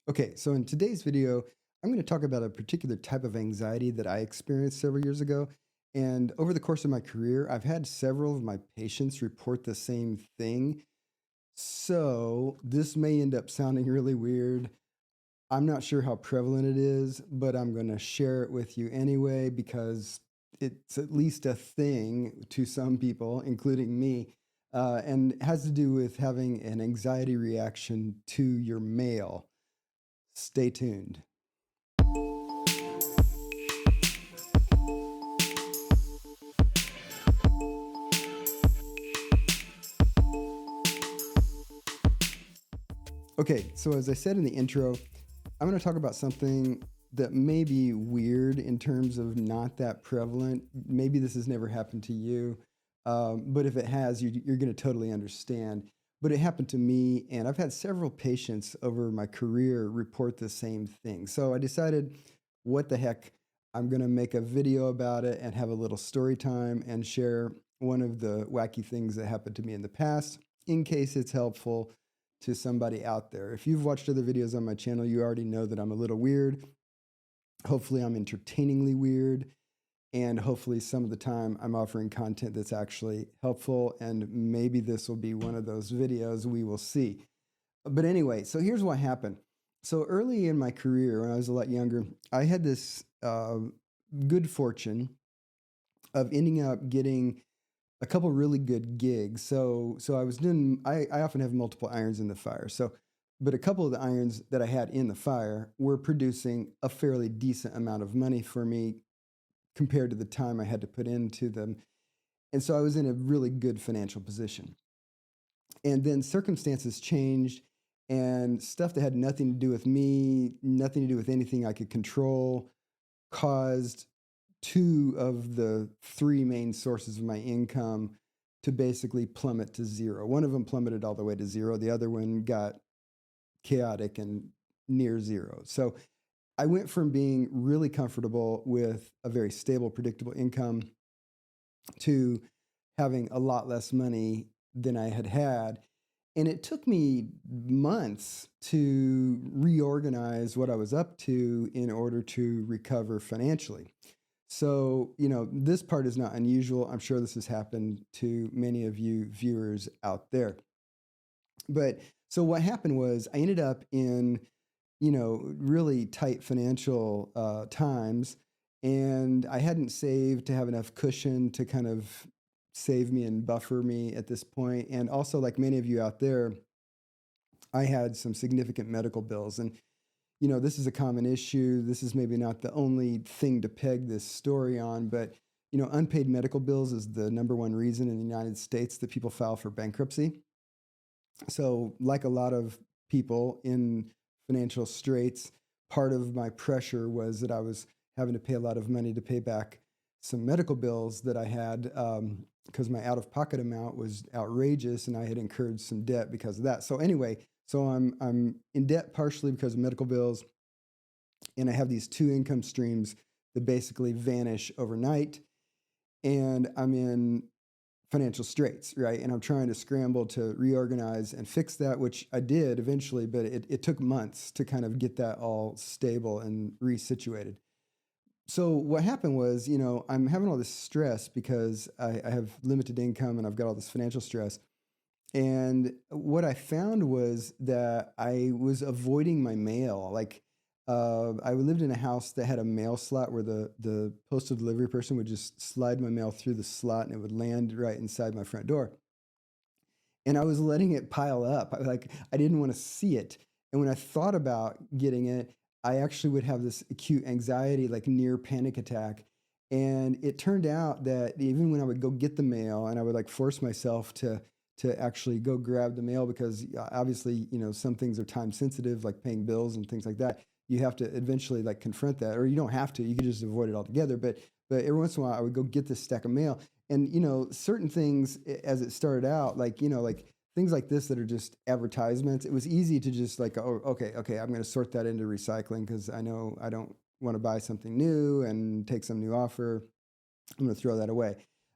Okay, so in today's video, I'm going to talk about a particular type of anxiety that I experienced several years ago. And over the course of my career, I've had several of my patients report the same thing. So this may end up sounding really weird. I'm not sure how prevalent it is, but I'm going to share it with you anyway because it's at least a thing to some people, including me, and it has to do with having an anxiety reaction to your mail. Stay tuned. Okay, so as I said in the intro, I'm going to talk about something that may be weird in terms of not that prevalent. Maybe this has never happened to you, but if it has, you're going to totally understand. But it happened to me, and I've had several patients over my career report the same thing. So I decided, what the heck, I'm going to make a video about it and have a little story time and share one of the wacky things that happened to me in the past in case it's helpful to somebody out there. If you've watched other videos on my channel, you already know that I'm a little weird. Hopefully, I'm entertainingly weird. And hopefully, some of the time, I'm offering content that's actually helpful. And maybe this will be one of those videos. We will see. But anyway, so here's what happened. So early in my career, when I was a lot younger, I had this good fortune of ending up getting a couple really good gigs. So I was doing. I often have multiple irons in the fire. But a couple of the irons that I had in the fire were producing a fairly decent amount of money for me compared to the time I had to put into them. And so I was in a really good financial position. And then circumstances changed, and stuff that had nothing to do with me, nothing to do with anything I could control, caused two of the three main sources of my income to basically plummet to zero. One of them plummeted all the way to zero. The other one got chaotic and near zero. So I went from being really comfortable with a very stable, predictable income to having a lot less money than I had had. And it took me months to reorganize what I was up to in order to recover financially. So, this part is not unusual. I'm sure this has happened to many of you viewers out there. But so what happened was I ended up in, really tight financial times, and I hadn't saved to have enough cushion to kind of save me and buffer me at this point. And also, like many of you out there, I had some significant medical bills. And this is a common issue. This is maybe not the only thing to peg this story on, but unpaid medical bills is the number one reason in the United States that people file for bankruptcy. So, like a lot of people in financial straits, part of my pressure was that I was having to pay a lot of money to pay back some medical bills that I had because my out-of-pocket amount was outrageous, and I had incurred some debt because of that. So anyway, so I'm in debt partially because of medical bills, and I have these two income streams that basically vanish overnight, and I'm in financial straits, right? And I'm trying to scramble to reorganize and fix that, which I did eventually, but it took months to kind of get that all stable and resituated. So what happened was, I'm having all this stress because I have limited income and I've got all this financial stress. And what I found was that I was avoiding my mail. Like, I lived in a house that had a mail slot where the postal delivery person would just slide my mail through the slot and it would land right inside my front door. And I was letting it pile up. I didn't want to see it. And when I thought about getting it, I actually would have this acute anxiety, like near panic attack. And it turned out that even when I would go get the mail and I would like force myself to actually go grab the mail because obviously, some things are time sensitive, like paying bills and things like that. You have to eventually like confront that, or you don't have to. You can just avoid it altogether. But every once in a while, I would go get this stack of mail, and certain things as it started out, like like things like this that are just advertisements. It was easy to just like, oh, okay, I'm going to sort that into recycling because I know I don't want to buy something new and take some new offer. I'm going to throw that away.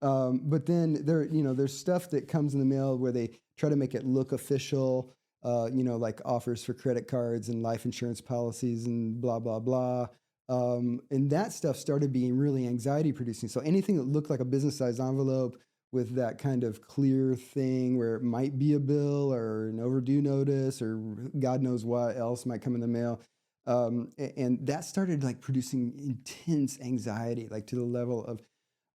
But then there's stuff that comes in the mail where they try to make it look official. like offers for credit cards and life insurance policies and blah, blah, blah. And that stuff started being really anxiety producing. So anything that looked like a business size envelope with that kind of clear thing where it might be a bill or an overdue notice or God knows what else might come in the mail. And that started like producing intense anxiety, like to the level of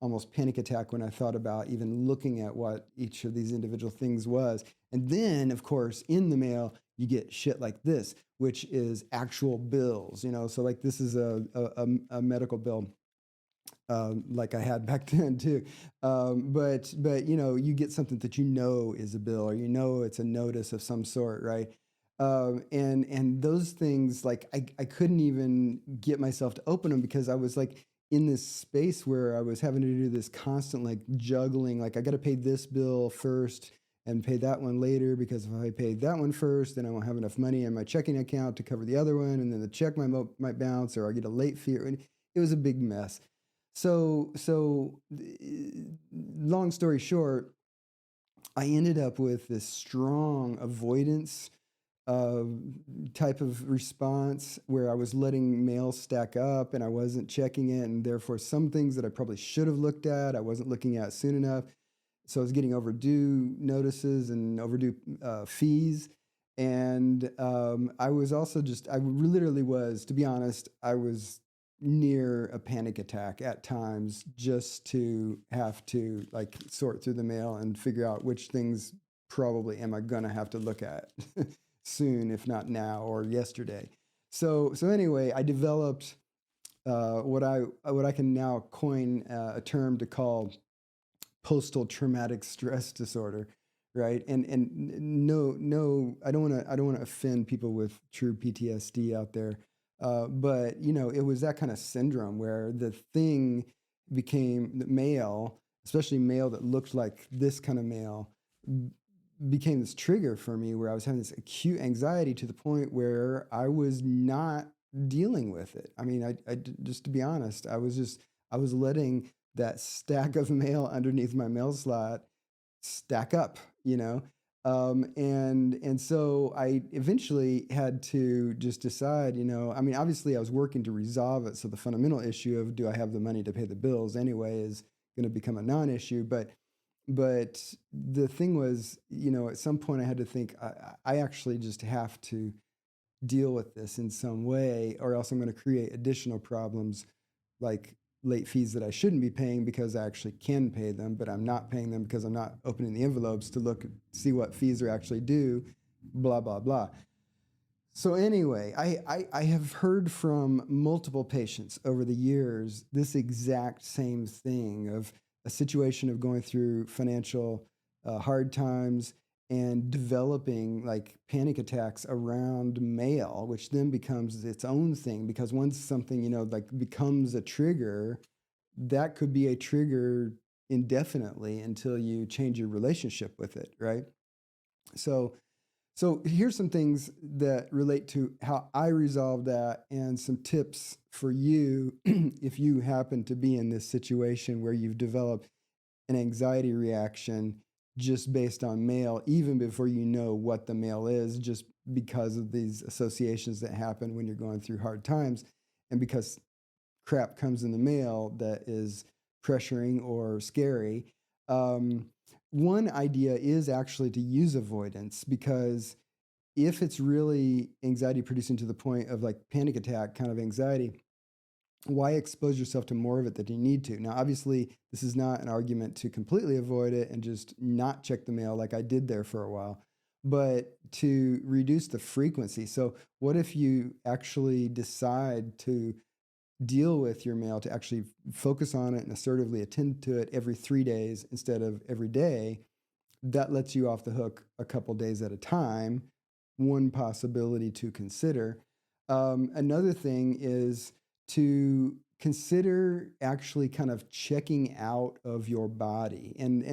almost panic attack when I thought about even looking at what each of these individual things was. And then, of course, in the mail, you get shit like this, which is actual bills. So like this is a medical bill, like I had back then too. But you get something that is a bill, or it's a notice of some sort, right? And those things, like I couldn't even get myself to open them because I was like in this space where I was having to do this constant like juggling. Like I got to pay this bill first and pay that one later, because if I pay that one first, then I won't have enough money in my checking account to cover the other one, and then the check might bounce, or I get a late fee. And it was a big mess. So, long story short, I ended up with this strong avoidance uh, type of response where I was letting mail stack up and I wasn't checking it. And therefore, some things that I probably should have looked at, I wasn't looking at soon enough. So I was getting overdue notices and overdue fees. And I was also I literally was, to be honest, I was near a panic attack at times, just to have to like sort through the mail and figure out which things probably am I going to have to look at soon, if not now or yesterday. So anyway, I developed what I can now coin a term to call postal traumatic stress disorder, right? And no, I don't want to offend people with true PTSD out there, but it was that kind of syndrome where the thing became the mail, especially mail that looked like this kind of mail, became this trigger for me where I was having this acute anxiety to the point where I was not dealing with it. I mean, just to be honest, I was letting that stack of mail underneath my mail slot stack up, and so I eventually had to just decide, I mean, obviously I was working to resolve it. So the fundamental issue of do I have the money to pay the bills anyway is going to become a non-issue. But the thing was, at some point I had to think, I actually just have to deal with this in some way, or else I'm going to create additional problems like late fees that I shouldn't be paying because I actually can pay them, but I'm not paying them because I'm not opening the envelopes to see what fees are actually due, blah, blah, blah. So anyway, I have heard from multiple patients over the years this exact same thing of a situation of going through financial hard times and developing like panic attacks around mail, which then becomes its own thing, because once something like becomes a trigger, that could be a trigger indefinitely until you change your relationship with it, right? So so here's some things that relate to how I resolve that, and some tips for you if you happen to be in this situation where you've developed an anxiety reaction just based on mail, even before you know what the mail is, just because of these associations that happen when you're going through hard times, and because crap comes in the mail that is pressuring or scary. Um, One idea is actually to use avoidance, because if it's really anxiety producing to the point of like panic attack kind of anxiety, why expose yourself to more of it than you need to? Now, obviously, this is not an argument to completely avoid it and just not check the mail like I did there for a while, but to reduce the frequency. So, what if you actually decide to deal with your mail, to actually focus on it and assertively attend to it every 3 days instead of every day? That lets you off the hook a couple days at a time. One possibility to consider. Another thing is to consider actually kind of checking out of your body. And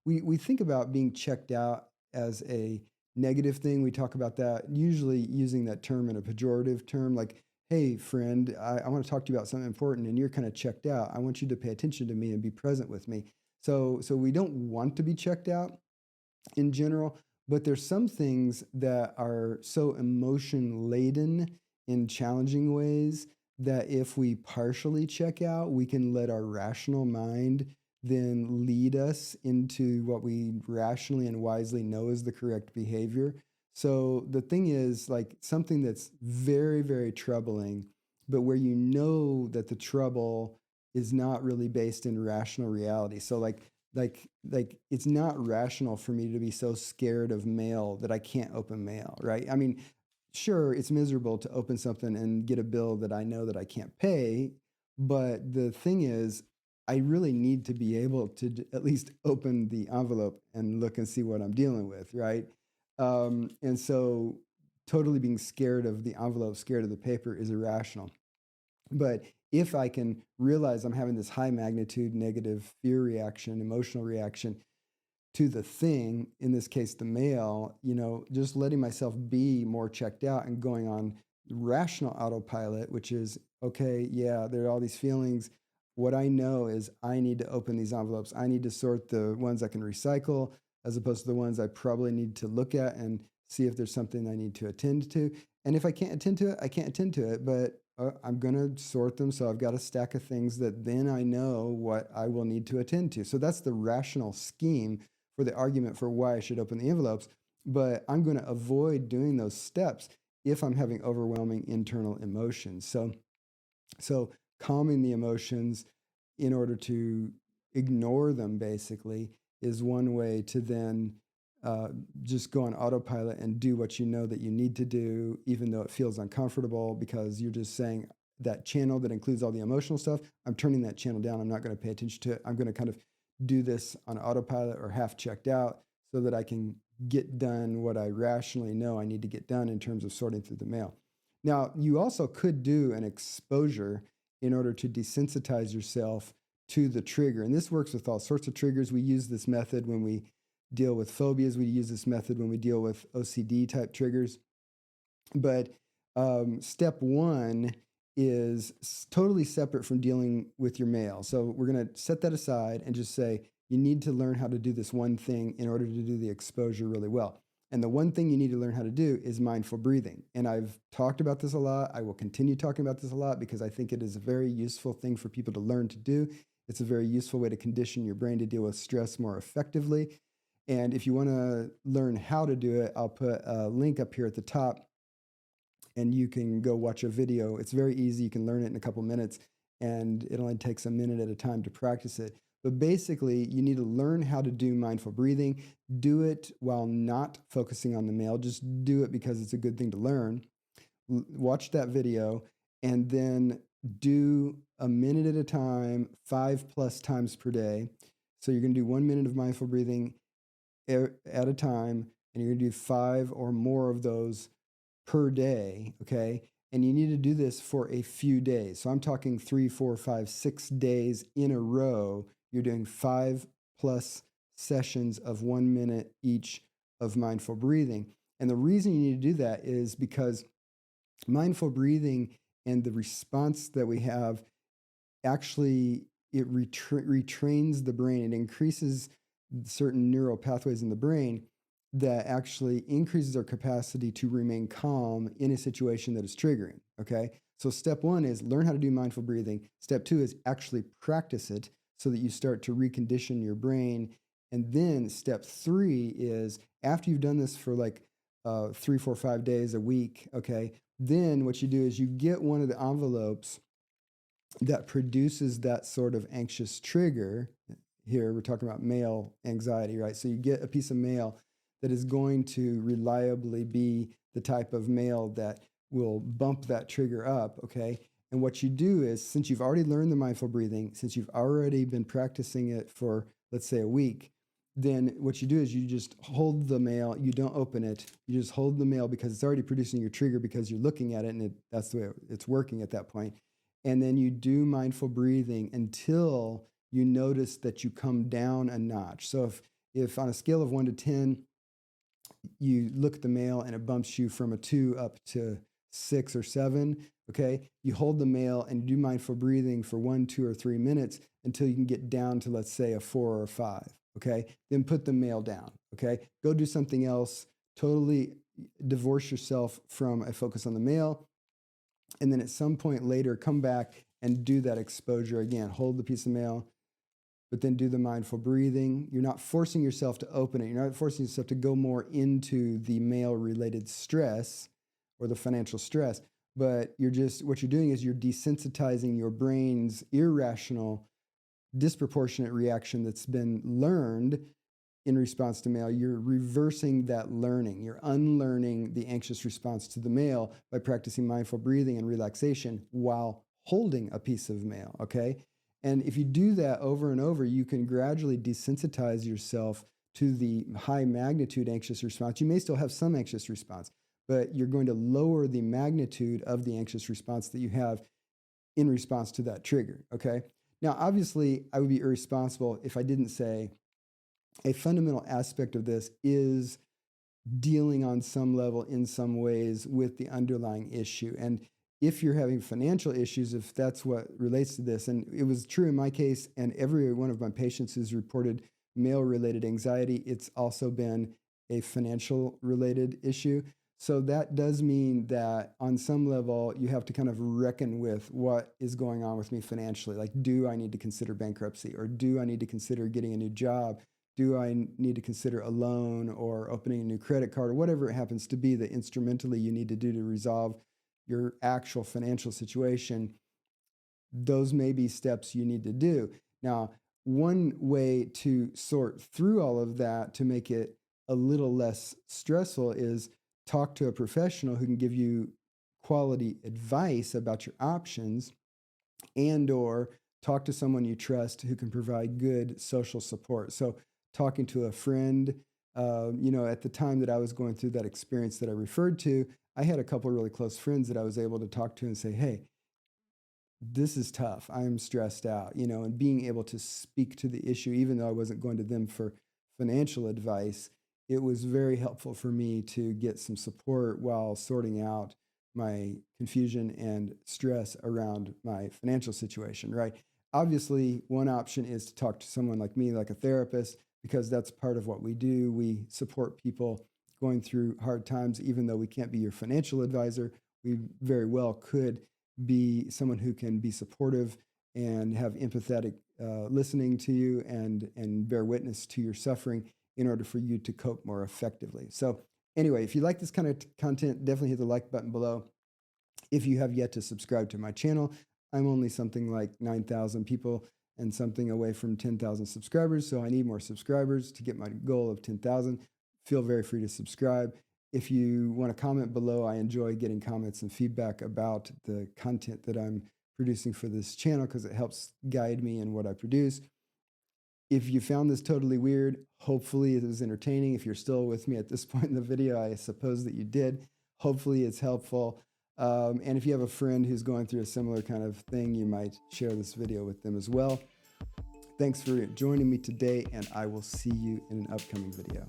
we think about being checked out as a negative thing. We talk about that usually using that term in a pejorative term, like, hey, friend, I want to talk to you about something important and you're kind of checked out. I want you to pay attention to me and be present with me. So we don't want to be checked out in general, But there's some things that are so emotion laden in challenging ways that if we partially check out, we can let our rational mind then lead us into what we rationally and wisely know is the correct behavior. So the thing is, like, something that's very, very troubling, but where you know that the trouble is not really based in rational reality. So like it's not rational for me to be so scared of mail that I can't open mail, right? I mean, sure, it's miserable to open something and get a bill that I know that I can't pay, but the thing is, I really need to be able to at least open the envelope and look and see what I'm dealing with, right? And so totally being scared of the envelope, scared of the paper is irrational. But if I can realize I'm having this high magnitude negative fear reaction, emotional reaction to the thing, in this case, the mail, just letting myself be more checked out and going on rational autopilot, which is, okay, yeah, there are all these feelings. What I know is I need to open these envelopes. I need to sort the ones I can recycle as opposed to the ones I probably need to look at and see if there's something I need to attend to. And if I can't attend to it, I can't attend to it, but I'm going to sort them. So I've got a stack of things that then I know what I will need to attend to. So that's the rational scheme for the argument for why I should open the envelopes. But I'm going to avoid doing those steps if I'm having overwhelming internal emotions. So calming the emotions in order to ignore them basically is one way to then just go on autopilot and do what you know that you need to do, even though it feels uncomfortable, because you're just saying that channel that includes all the emotional stuff, I'm turning that channel down. I'm not going to pay attention to it. I'm going to kind of do this on autopilot or half checked out so that I can get done what I rationally know I need to get done in terms of sorting through the mail. Now, you also could do an exposure in order to desensitize yourself to the trigger. And this works with all sorts of triggers. We use this method when we deal with phobias. We use this method when we deal with OCD type triggers. But step one is totally separate from dealing with your mail. So we're going to set that aside and just say, you need to learn how to do this one thing in order to do the exposure really well. And the one thing you need to learn how to do is mindful breathing. And I've talked about this a lot. I will continue talking about this a lot because I think it is a very useful thing for people to learn to do. It's a very useful way to condition your brain to deal with stress more effectively. And if you want to learn how to do it, I'll put a link up here at the top and you can go watch a video. It's very easy. You can learn it in a couple minutes and it only takes a minute at a time to practice it. But basically, you need to learn how to do mindful breathing. Do it while not focusing on the mail. Just do it because it's a good thing to learn. Watch that video and then do a minute at a time, 5+ times per day. So you're going to do 1 minute of mindful breathing at a time, and you're going to do 5 or more of those per day, okay? And you need to do this for a few days. So I'm talking 3, 4, 5, 6 days in a row. You're doing 5+ sessions of 1 minute each of mindful breathing. And the reason you need to do that is because mindful breathing and the response that we have actually it retrains the brain. It increases certain neural pathways in the brain that actually increases our capacity to remain calm in a situation that is triggering. Okay. So step one is learn how to do mindful breathing. Step two is actually practice it so that you start to recondition your brain. And then step three is after you've done this for like 3, 4, 5 days a week. Okay. Then what you do is you get one of the envelopes that produces that sort of anxious trigger. Here we're talking about mail anxiety, right? So you get a piece of mail that is going to reliably be the type of mail that will bump that trigger up, okay? And what you do is, since you've already learned the mindful breathing, since you've already been practicing it for, let's say, a week, then what you do is you just hold the mail, you don't open it, you just hold the mail because it's already producing your trigger because you're looking at it and that's the way it's working at that point. And then you do mindful breathing until you notice that you come down a notch. So if on a scale of 1 to 10, you look at the mail and it bumps you from a 2 up to 6 or 7, okay, you hold the mail and do mindful breathing for 1, 2, or 3 minutes until you can get down to, let's say, a 4 or a 5, okay? Then put the mail down, Okay. Go do something else. Totally divorce yourself from a focus on the mail. And then at some point later, come back and do that exposure again. Hold the piece of mail, but then do the mindful breathing. You're not forcing yourself to open it. You're not forcing yourself to go more into the mail related stress or the financial stress, but what you're doing is you're desensitizing your brain's irrational, disproportionate reaction that's been learned in response to mail. You're reversing that learning. You're unlearning the anxious response to the mail by practicing mindful breathing and relaxation while holding a piece of mail, okay? And if you do that over and over, you can gradually desensitize yourself to the high magnitude anxious response. You may still have some anxious response, but you're going to lower the magnitude of the anxious response that you have in response to that trigger, okay? Now, obviously, I would be irresponsible if I didn't say a fundamental aspect of this is dealing on some level in some ways with the underlying issue. And if you're having financial issues, if that's what relates to this, and it was true in my case, and every one of my patients who's reported mail-related anxiety, it's also been a financial related issue. So that does mean that on some level, you have to kind of reckon with what is going on with me financially. Like, do I need to consider bankruptcy, or do I need to consider getting a new job? Do I need to consider a loan or opening a new credit card, or whatever it happens to be that instrumentally you need to do to resolve your actual financial situation? Those may be steps you need to do. Now, one way to sort through all of that to make it a little less stressful is talk to a professional who can give you quality advice about your options, and or talk to someone you trust who can provide good social support. So talking to a friend, at the time that I was going through that experience that I referred to, I had a couple of really close friends that I was able to talk to and say, hey, this is tough. I'm stressed out, and being able to speak to the issue, even though I wasn't going to them for financial advice, it was very helpful for me to get some support while sorting out my confusion and stress around my financial situation, right? Obviously, one option is to talk to someone like me, like a therapist, because that's part of what we do. We support people going through hard times, even though we can't be your financial advisor. We very well could be someone who can be supportive and have empathetic listening to you and bear witness to your suffering in order for you to cope more effectively. So anyway, if you like this kind of content, definitely hit the like button below. If you have yet to subscribe to my channel, I'm only something like 9,000 people and something away from 10,000 subscribers. So I need more subscribers to get my goal of 10,000. Feel very free to subscribe. If you want to comment below, I enjoy getting comments and feedback about the content that I'm producing for this channel because it helps guide me in what I produce. If you found this totally weird, hopefully it was entertaining. If you're still with me at this point in the video, I suppose that you did. Hopefully it's helpful. And if you have a friend who's going through a similar kind of thing, you might share this video with them as well. Thanks for joining me today, and I will see you in an upcoming video.